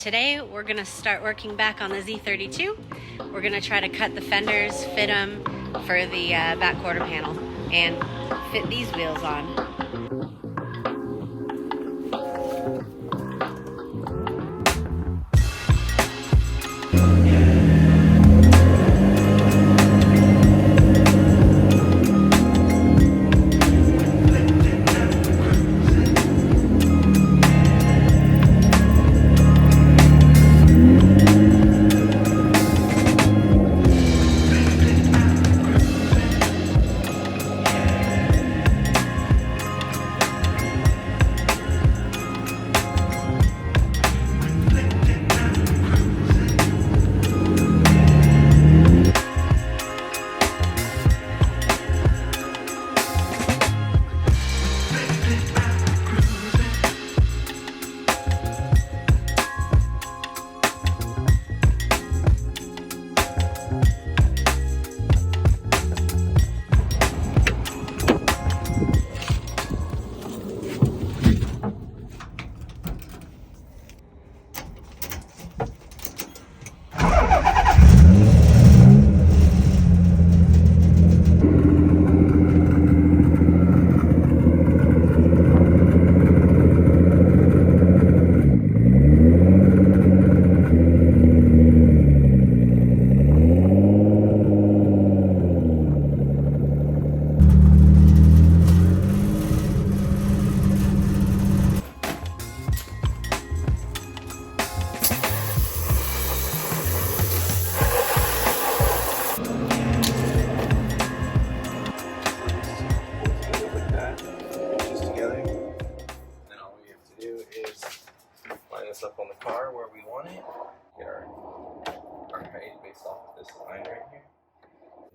Today we're going to start working back on the Z32. We're going to try to cut the fenders, fit them for the back quarter panel, and fit these wheels on. Up on the car where we want it. Get our height based off of this line right here.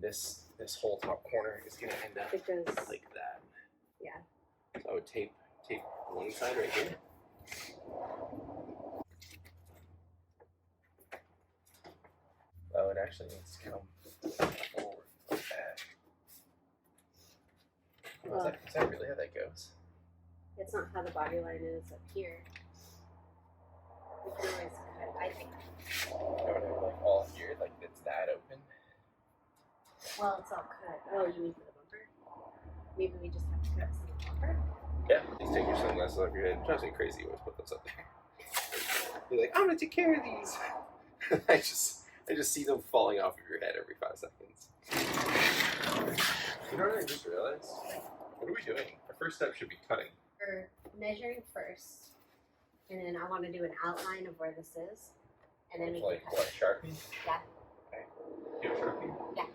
This whole top corner is gonna end up like that. Yeah. So I would tape one side right here. Oh, it actually needs to come forward like that. Well, is that really how that goes? It's not how the body line is up here. We can always cut, I think. Like all here, like it's that open. Well, it's all cut. Oh, you mean for the bumper? Maybe we just have to cut some of the bumper? Yeah, just take your sunglasses off your head. It drives me crazy. You always put those up there. You're like, I'm gonna take care of these. I just see them falling off of your head every 5 seconds. You know what I just realized? What are we doing? Our first step should be cutting. We're measuring first. And then I want to do an outline of where this is. And then we can cut. What, Sharpie? Yeah. Okay. Do you have Sharpie? Yeah.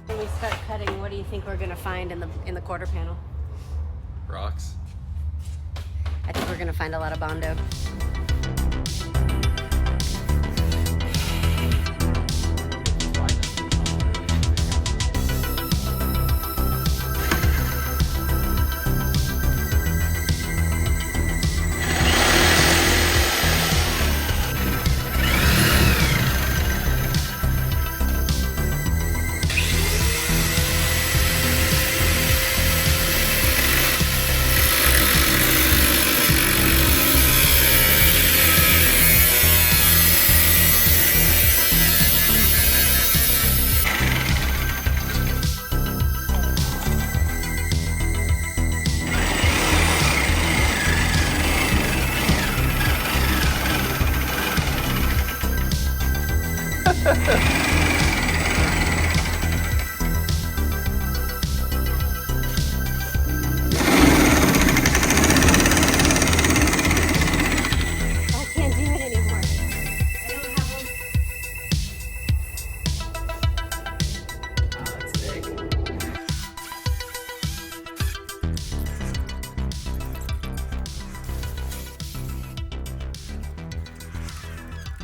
When we start cutting, what do you think we're going to find in the quarter panel? Rocks. I think we're going to find a lot of Bondo.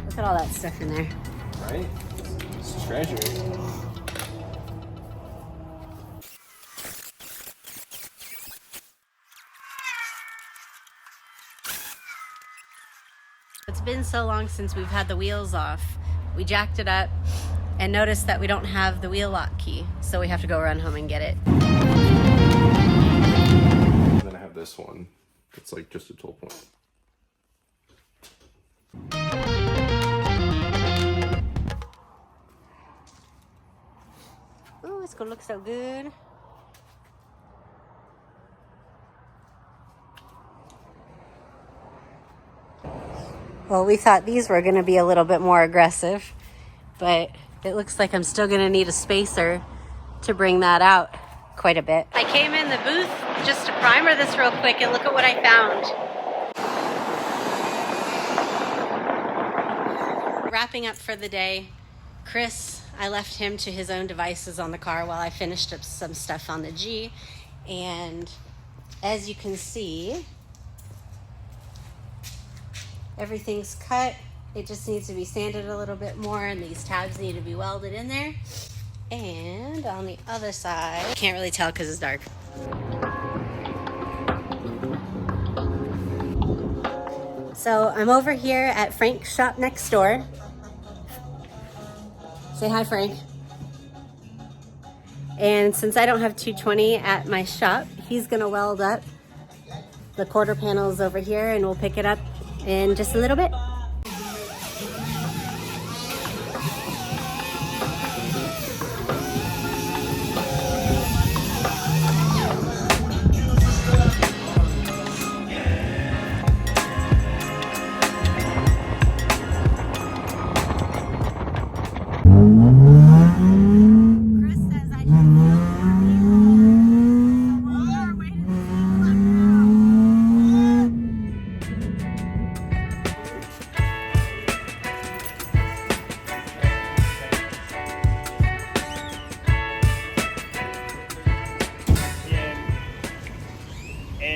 Look at all that stuff in there. Right? It's treasure. It's been so long since we've had the wheels off. We jacked it up and noticed that we don't have the wheel lock key, so we have to go run home and get it. And then I have this one. It's like just a tool point. Oh, it's gonna look so good. Well, we thought these were gonna be a little bit more aggressive, but it looks like I'm still gonna need a spacer to bring that out quite a bit. I came in the booth just to primer this real quick, and look at what I found. Wrapping up for the day, Chris, I left him to his own devices on the car while I finished up some stuff on the G. And as you can see, everything's cut. It just needs to be sanded a little bit more, and these tabs need to be welded in there. And on the other side, can't really tell because it's dark. So I'm over here at Frank's shop next door. Say hi, Frank. And since I don't have 220 at my shop, he's gonna weld up the quarter panels over here, and we'll pick it up in just a little bit.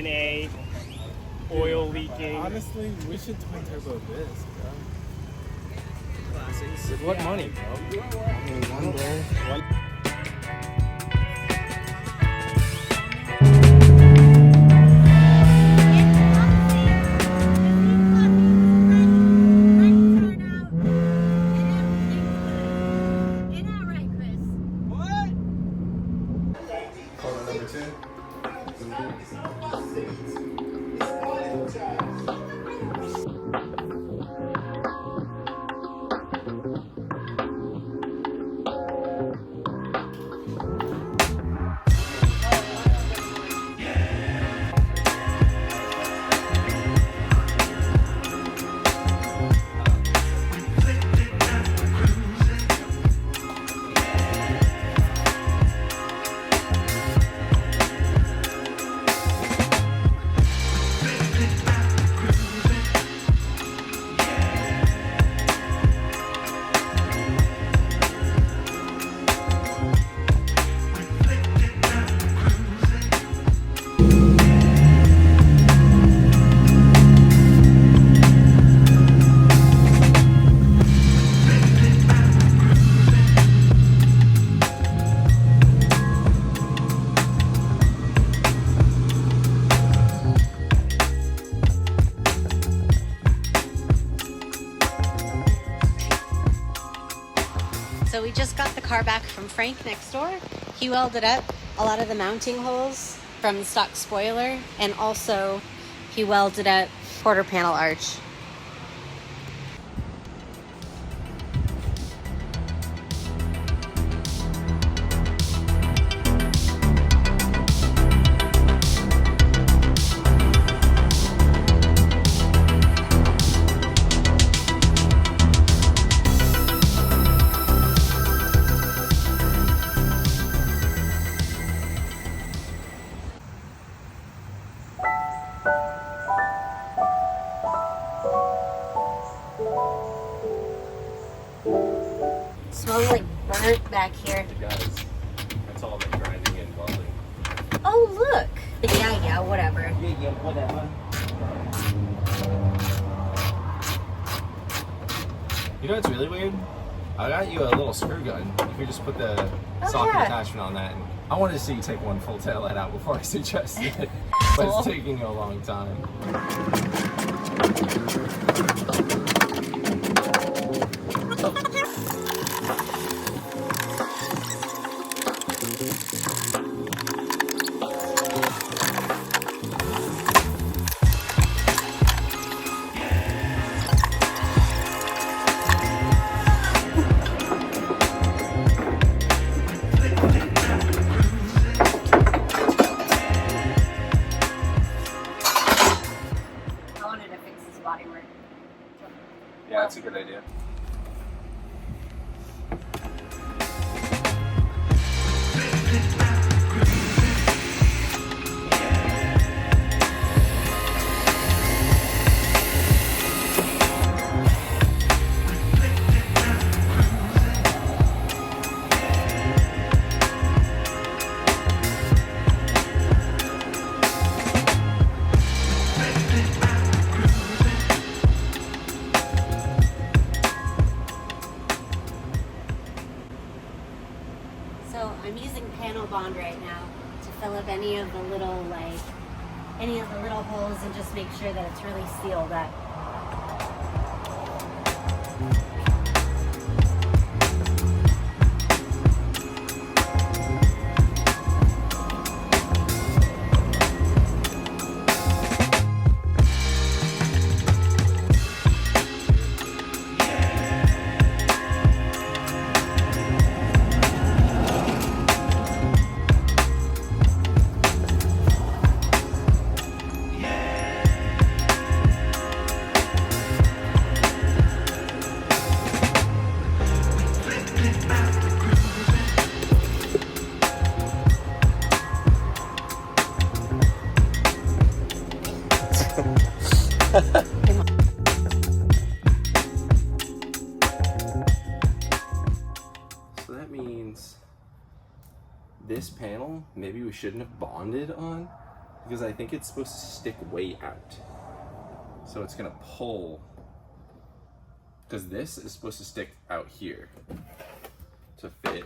NA, oil leaking. Honestly, we should twin turbo this, bro. Classics. With what money, bro? I mean, one day. So we just got the car back from Frank next door. He welded up a lot of the mounting holes from the stock spoiler, and also he welded up quarter panel arch. Smells like burnt back here. It does. That's all the grinding and welding. Oh, look. Yeah, whatever. Yeah, whatever. You know what's really weird? I got you a little screw gun. You could just put the socket yeah. attachment on that. And I wanted to see you take one full tail light out before I suggested it. But it's taking you a long time. So I'm using panel bond right now to fill up any of the little holes and just make sure that it's really sealed up. So that means this panel, maybe we shouldn't have bonded on, because I think it's supposed to stick way out. So it's gonna pull, because this is supposed to stick out here to fit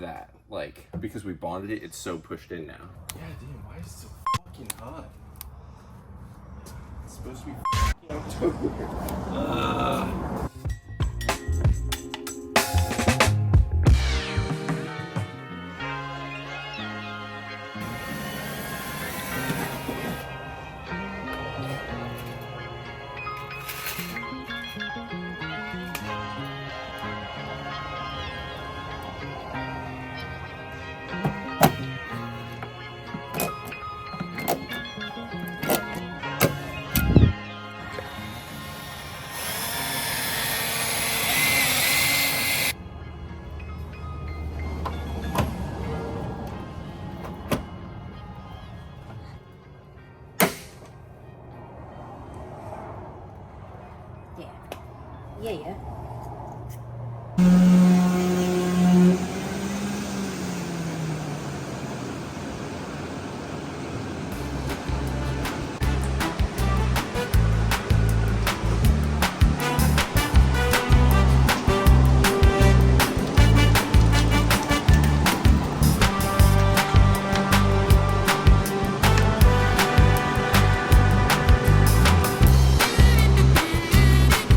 that. Like, because we bonded it, it's so pushed in now. Yeah, damn, why is it so fucking hot? It's supposed to be October. Yeah.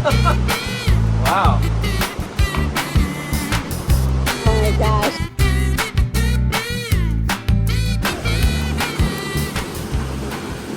Ha ha!